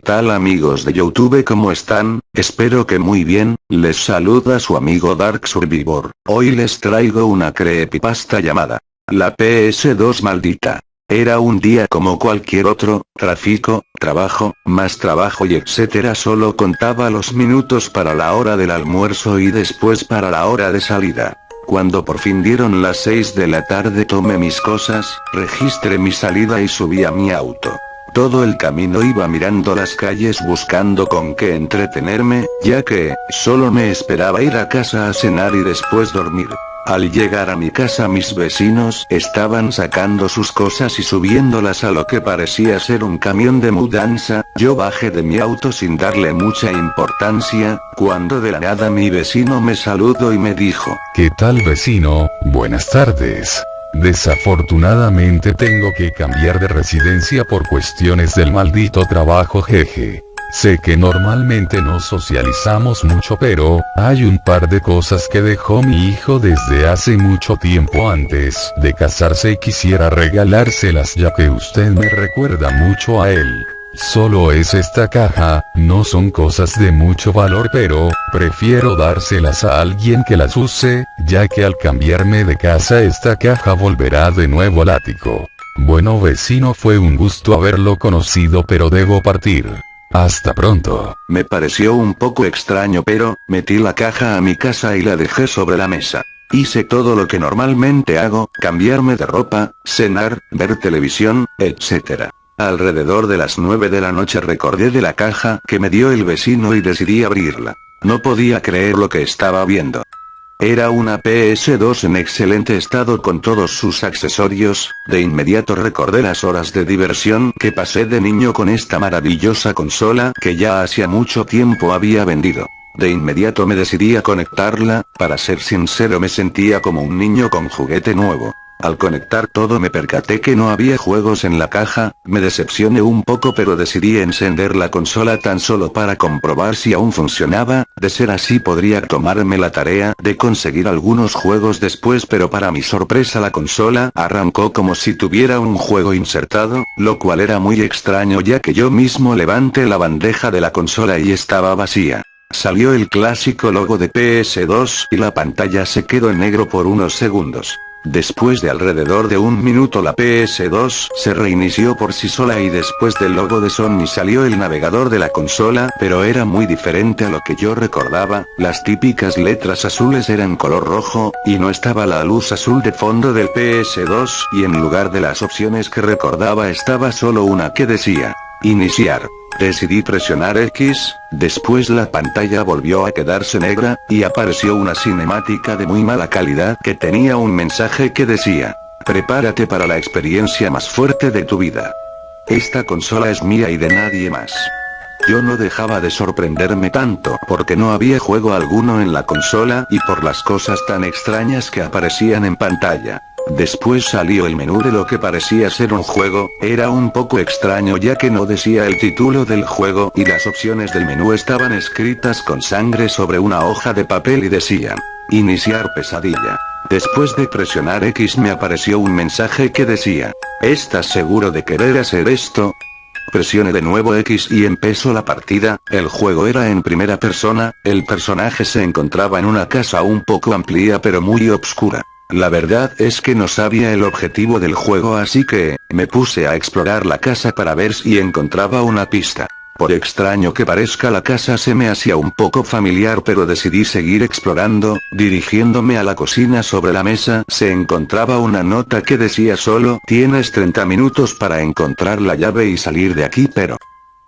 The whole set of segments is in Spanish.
tal amigos de YouTube? ¿Cómo están? Espero que muy bien, les saluda su amigo Dark Survivor. Hoy les traigo una creepypasta llamada La PS2 maldita. Era un día como cualquier otro, tráfico, trabajo, más trabajo y etcétera. Solo contaba los minutos para la hora del almuerzo y después para la hora de salida. Cuando por fin dieron las 6 de la tarde tomé mis cosas, registré mi salida y subí a mi auto. Todo el camino iba mirando las calles buscando con qué entretenerme, ya que solo me esperaba ir a casa a cenar y después dormir. Al llegar a mi casa mis vecinos estaban sacando sus cosas y subiéndolas a lo que parecía ser un camión de mudanza. Yo bajé de mi auto sin darle mucha importancia, cuando de la nada mi vecino me saludó y me dijo: ¿Qué tal, vecino? Buenas tardes. Desafortunadamente tengo que cambiar de residencia por cuestiones del maldito trabajo, jeje. Sé que normalmente no socializamos mucho, pero hay un par de cosas que dejó mi hijo desde hace mucho tiempo antes de casarse y quisiera regalárselas ya que usted me recuerda mucho a él. Solo es esta caja, no son cosas de mucho valor, pero prefiero dárselas a alguien que las use, ya que al cambiarme de casa esta caja volverá de nuevo al ático. Bueno, vecino, fue un gusto haberlo conocido, pero debo partir. Hasta pronto. Me pareció un poco extraño, pero metí la caja a mi casa y la dejé sobre la mesa. Hice todo lo que normalmente hago, cambiarme de ropa, cenar, ver televisión, etc. Alrededor de las 9 de la noche recordé de la caja que me dio el vecino y decidí abrirla. No podía creer lo que estaba viendo. Era una PS2 en excelente estado con todos sus accesorios. De inmediato recordé las horas de diversión que pasé de niño con esta maravillosa consola que ya hacía mucho tiempo había vendido. De inmediato me decidí a conectarla. Para ser sincero, me sentía como un niño con juguete nuevo. Al conectar todo me percaté que no había juegos en la caja. Me decepcioné un poco, pero decidí encender la consola tan solo para comprobar si aún funcionaba. De ser así podría tomarme la tarea de conseguir algunos juegos después, pero para mi sorpresa la consola arrancó como si tuviera un juego insertado, lo cual era muy extraño ya que yo mismo levanté la bandeja de la consola y estaba vacía. Salió el clásico logo de PS2 y la pantalla se quedó en negro por unos segundos. Después de alrededor de un minuto la PS2 se reinició por sí sola y después del logo de Sony salió el navegador de la consola, pero era muy diferente a lo que yo recordaba. Las típicas letras azules eran color rojo, y no estaba la luz azul de fondo del PS2, y en lugar de las opciones que recordaba estaba solo una que decía iniciar. Decidí presionar X, después la pantalla volvió a quedarse negra, y apareció una cinemática de muy mala calidad que tenía un mensaje que decía: prepárate para la experiencia más fuerte de tu vida. Esta consola es mía y de nadie más. Yo no dejaba de sorprenderme tanto porque no había juego alguno en la consola y por las cosas tan extrañas que aparecían en pantalla. Después salió el menú de lo que parecía ser un juego. Era un poco extraño ya que no decía el título del juego y las opciones del menú estaban escritas con sangre sobre una hoja de papel y decían: iniciar pesadilla. Después de presionar X me apareció un mensaje que decía: ¿estás seguro de querer hacer esto? Presioné de nuevo X y empezó la partida. El juego era en primera persona, el personaje se encontraba en una casa un poco amplia pero muy oscura. La verdad es que no sabía el objetivo del juego, así que me puse a explorar la casa para ver si encontraba una pista. Por extraño que parezca, la casa se me hacía un poco familiar, pero decidí seguir explorando. Dirigiéndome a la cocina, sobre la mesa se encontraba una nota que decía: solo tienes 30 minutos para encontrar la llave y salir de aquí, pero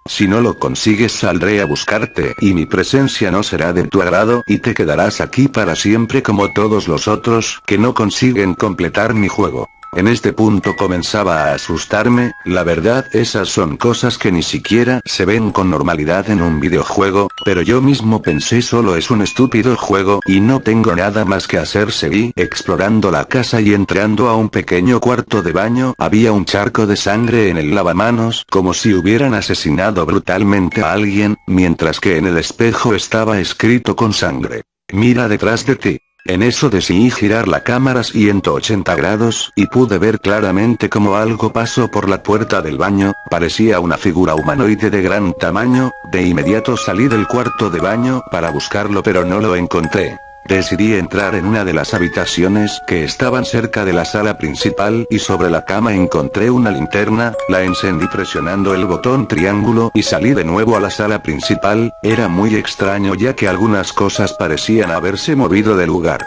si no lo consigues saldré a buscarte y mi presencia no será de tu agrado y te quedarás aquí para siempre como todos los otros que no consiguen completar mi juego. En este punto comenzaba a asustarme. La verdad, esas son cosas que ni siquiera se ven con normalidad en un videojuego, pero yo mismo pensé: solo es un estúpido juego y no tengo nada más que hacer. Seguí explorando la casa y entrando a un pequeño cuarto de baño. Había un charco de sangre en el lavamanos, como si hubieran asesinado brutalmente a alguien, mientras que en el espejo estaba escrito con sangre: mira detrás de ti. En eso decidí girar la cámara 180 grados y pude ver claramente como algo pasó por la puerta del baño, parecía una figura humanoide de gran tamaño. De inmediato salí del cuarto de baño para buscarlo pero no lo encontré. Decidí entrar en una de las habitaciones que estaban cerca de la sala principal y sobre la cama encontré una linterna, la encendí presionando el botón triángulo y salí de nuevo a la sala principal. Era muy extraño ya que algunas cosas parecían haberse movido de lugar.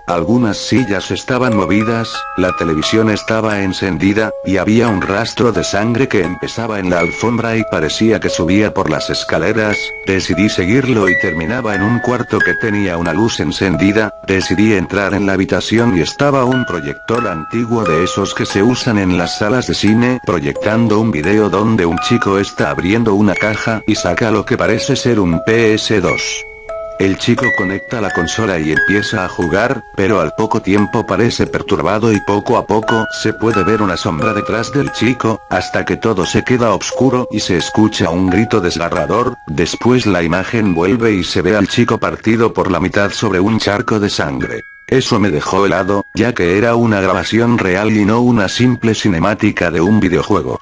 Algunas sillas estaban movidas, la televisión estaba encendida, y había un rastro de sangre que empezaba en la alfombra y parecía que subía por las escaleras. Decidí seguirlo y terminaba en un cuarto que tenía una luz encendida. Decidí entrar en la habitación y estaba un proyector antiguo de esos que se usan en las salas de cine, proyectando un video donde un chico está abriendo una caja y saca lo que parece ser un PS2. El chico conecta la consola y empieza a jugar, pero al poco tiempo parece perturbado y poco a poco se puede ver una sombra detrás del chico, hasta que todo se queda oscuro y se escucha un grito desgarrador. Después la imagen vuelve y se ve al chico partido por la mitad sobre un charco de sangre. Eso me dejó helado, ya que era una grabación real y no una simple cinemática de un videojuego.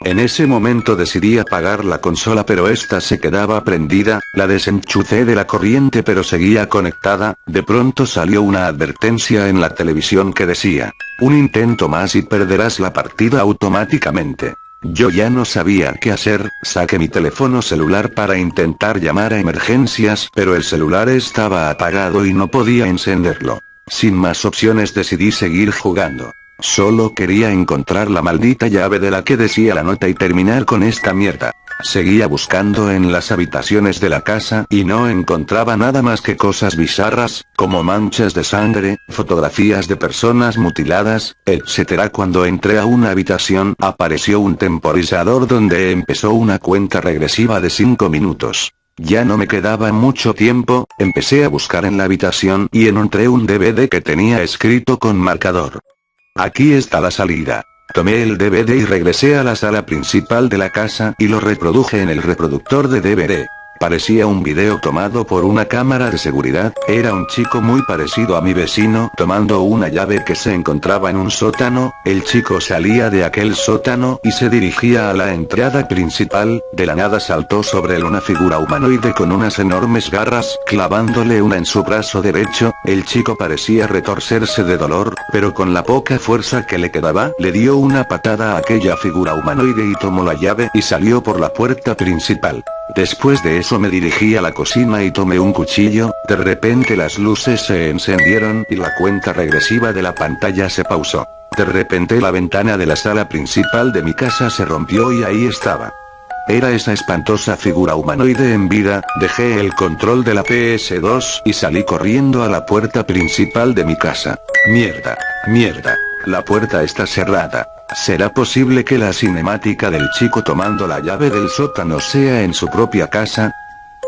En ese momento decidí apagar la consola pero esta se quedaba prendida, la desenchufé de la corriente pero seguía conectada. De pronto salió una advertencia en la televisión que decía: un intento más y perderás la partida automáticamente. Yo ya no sabía qué hacer, saqué mi teléfono celular para intentar llamar a emergencias pero el celular estaba apagado y no podía encenderlo. Sin más opciones decidí seguir jugando. Solo quería encontrar la maldita llave de la que decía la nota y terminar con esta mierda. Seguía buscando en las habitaciones de la casa y no encontraba nada más que cosas bizarras, como manchas de sangre, fotografías de personas mutiladas, etc. Cuando entré a una habitación apareció un temporizador donde empezó una cuenta regresiva de 5 minutos. Ya no me quedaba mucho tiempo, empecé a buscar en la habitación y encontré un DVD que tenía escrito con marcador: aquí está la salida. Tomé el DVD y regresé a la sala principal de la casa y lo reproduje en el reproductor de DVD. Parecía un video tomado por una cámara de seguridad. Era un chico muy parecido a mi vecino tomando una llave que se encontraba en un sótano. El chico salía de aquel sótano y se dirigía a la entrada principal. De la nada saltó sobre él una figura humanoide con unas enormes garras, clavándole una en su brazo derecho. El chico parecía retorcerse de dolor, pero con la poca fuerza que le quedaba, le dio una patada a aquella figura humanoide y tomó la llave y salió por la puerta principal. Después de eso me dirigí a la cocina y tomé un cuchillo. De repente las luces se encendieron y la cuenta regresiva de la pantalla se pausó. De repente la ventana de la sala principal de mi casa se rompió y ahí estaba. Era esa espantosa figura humanoide en vida. Dejé el control de la PS2 y salí corriendo a la puerta principal de mi casa. Mierda, mierda, la puerta está cerrada. ¿Será posible que la cinemática del chico tomando la llave del sótano sea en su propia casa?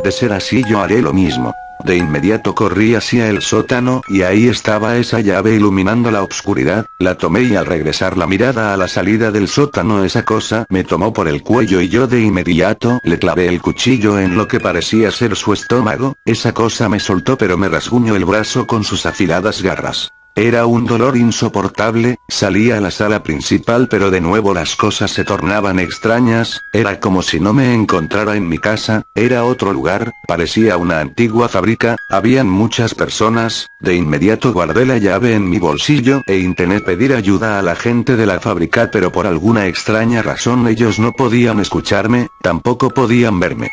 De ser así yo haré lo mismo. De inmediato corrí hacia el sótano y ahí estaba esa llave iluminando la oscuridad. La tomé y al regresar la mirada a la salida del sótano esa cosa me tomó por el cuello y yo de inmediato le clavé el cuchillo en lo que parecía ser su estómago. Esa cosa me soltó pero me rasguñó el brazo con sus afiladas garras. Era un dolor insoportable. Salí a la sala principal pero de nuevo las cosas se tornaban extrañas. Era como si no me encontrara en mi casa, era otro lugar, parecía una antigua fábrica, habían muchas personas. De inmediato guardé la llave en mi bolsillo e intenté pedir ayuda a la gente de la fábrica pero por alguna extraña razón ellos no podían escucharme, tampoco podían verme.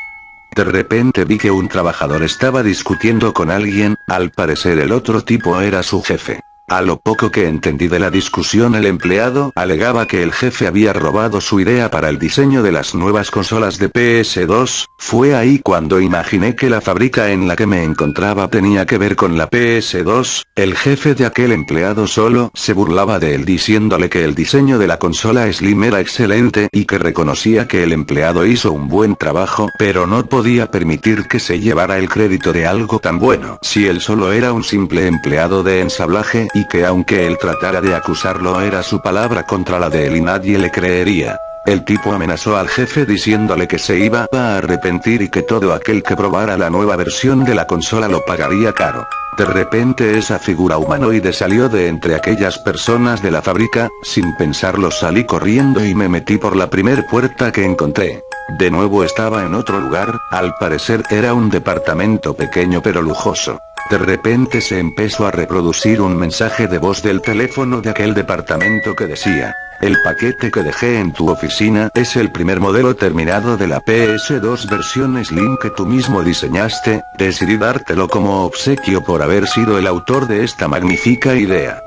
De repente vi que un trabajador estaba discutiendo con alguien, al parecer el otro tipo era su jefe. A lo poco que entendí de la discusión el empleado alegaba que el jefe había robado su idea para el diseño de las nuevas consolas de PS2, fue ahí cuando imaginé que la fábrica en la que me encontraba tenía que ver con la PS2, el jefe de aquel empleado solo se burlaba de él diciéndole que el diseño de la consola Slim era excelente y que reconocía que el empleado hizo un buen trabajo, pero no podía permitir que se llevara el crédito de algo tan bueno si él solo era un simple empleado de ensamblaje. Y que aunque él tratara de acusarlo era su palabra contra la de él y nadie le creería. El tipo amenazó al jefe diciéndole que se iba a arrepentir y que todo aquel que probara la nueva versión de la consola lo pagaría caro. De repente esa figura humanoide salió de entre aquellas personas de la fábrica, sin pensarlo salí corriendo y me metí por la primer puerta que encontré. De nuevo estaba en otro lugar, al parecer era un departamento pequeño pero lujoso. De repente se empezó a reproducir un mensaje de voz del teléfono de aquel departamento que decía: el paquete que dejé en tu oficina es el primer modelo terminado de la PS2 versión Slim que tú mismo diseñaste, decidí dártelo como obsequio por haber sido el autor de esta magnífica idea.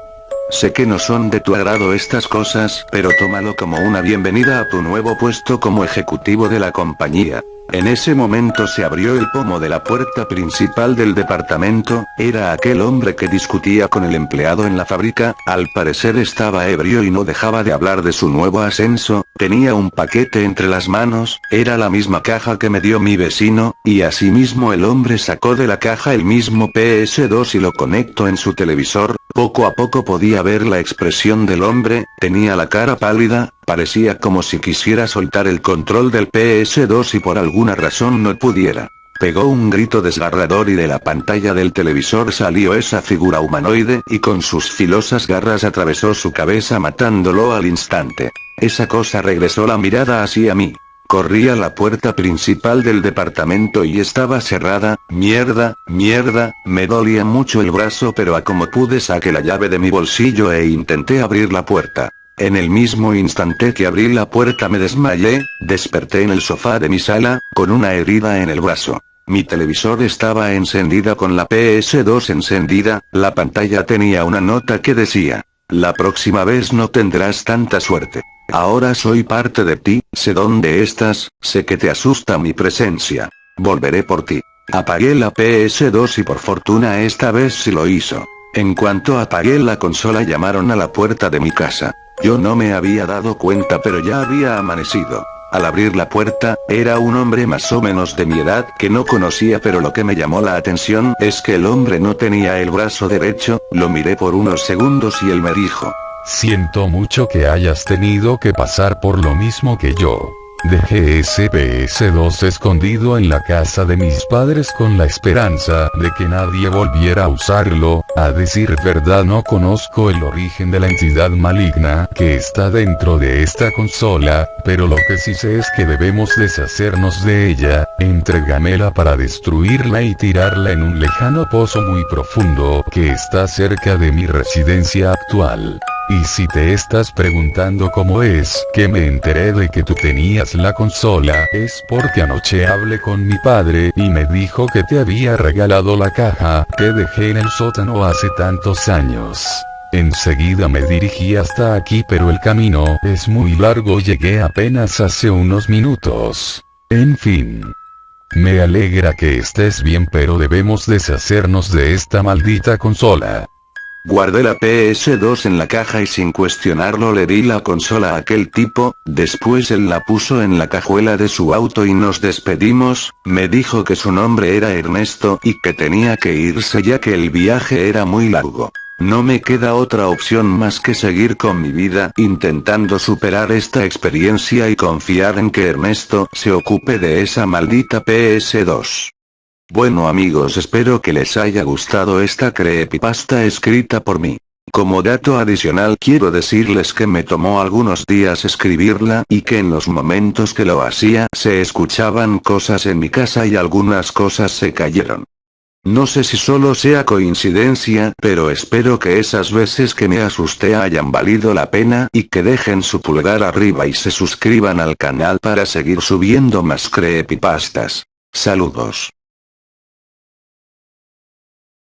Sé que no son de tu agrado estas cosas, pero tómalo como una bienvenida a tu nuevo puesto como ejecutivo de la compañía. En ese momento se abrió el pomo de la puerta principal del departamento, era aquel hombre que discutía con el empleado en la fábrica, al parecer estaba ebrio y no dejaba de hablar de su nuevo ascenso, tenía un paquete entre las manos, era la misma caja que me dio mi vecino, y asimismo el hombre sacó de la caja el mismo PS2 y lo conectó en su televisor. Poco a poco podía ver la expresión del hombre, tenía la cara pálida, parecía como si quisiera soltar el control del PS2 y por alguna razón no pudiera. Pegó un grito desgarrador y de la pantalla del televisor salió esa figura humanoide y con sus filosas garras atravesó su cabeza matándolo al instante. Esa cosa regresó la mirada hacia mí. Corrí a la puerta principal del departamento y estaba cerrada. Mierda, me dolía mucho el brazo pero a como pude saqué la llave de mi bolsillo e intenté abrir la puerta. En el mismo instante que abrí la puerta me desmayé, desperté en el sofá de mi sala, con una herida en el brazo. Mi televisor estaba encendida con la PS2 encendida, la pantalla tenía una nota que decía: la próxima vez no tendrás tanta suerte. Ahora soy parte de ti, sé dónde estás, sé que te asusta mi presencia. Volveré por ti. Apagué la PS2 y por fortuna esta vez sí lo hizo. En cuanto apagué la consola llamaron a la puerta de mi casa. Yo no me había dado cuenta pero ya había amanecido. Al abrir la puerta, era un hombre más o menos de mi edad que no conocía pero lo que me llamó la atención es que el hombre no tenía el brazo derecho, lo miré por unos segundos y él me dijo: siento mucho que hayas tenido que pasar por lo mismo que yo. Dejé ese PS2 escondido en la casa de mis padres con la esperanza de que nadie volviera a usarlo. A decir verdad no conozco el origen de la entidad maligna que está dentro de esta consola, pero lo que sí sé es que debemos deshacernos de ella. Entrégamela para destruirla y tirarla en un lejano pozo muy profundo que está cerca de mi residencia actual. Y si te estás preguntando cómo es que me enteré de que tú tenías la consola, es porque anoche hablé con mi padre y me dijo que te había regalado la caja que dejé en el sótano hace tantos años. Enseguida me dirigí hasta aquí pero el camino es muy largo, llegué apenas hace unos minutos. En fin. Me alegra que estés bien pero debemos deshacernos de esta maldita consola. Guardé la PS2 en la caja y sin cuestionarlo le di la consola a aquel tipo, después él la puso en la cajuela de su auto y nos despedimos. Me dijo que su nombre era Ernesto y que tenía que irse ya que el viaje era muy largo. No me queda otra opción más que seguir con mi vida intentando superar esta experiencia y confiar en que Ernesto se ocupe de esa maldita PS2. Bueno amigos, espero que les haya gustado esta creepypasta escrita por mí. Como dato adicional quiero decirles que me tomó algunos días escribirla y que en los momentos que lo hacía se escuchaban cosas en mi casa y algunas cosas se cayeron. No sé si solo sea coincidencia, pero espero que esas veces que me asusté hayan valido la pena y que dejen su pulgar arriba y se suscriban al canal para seguir subiendo más creepypastas. Saludos.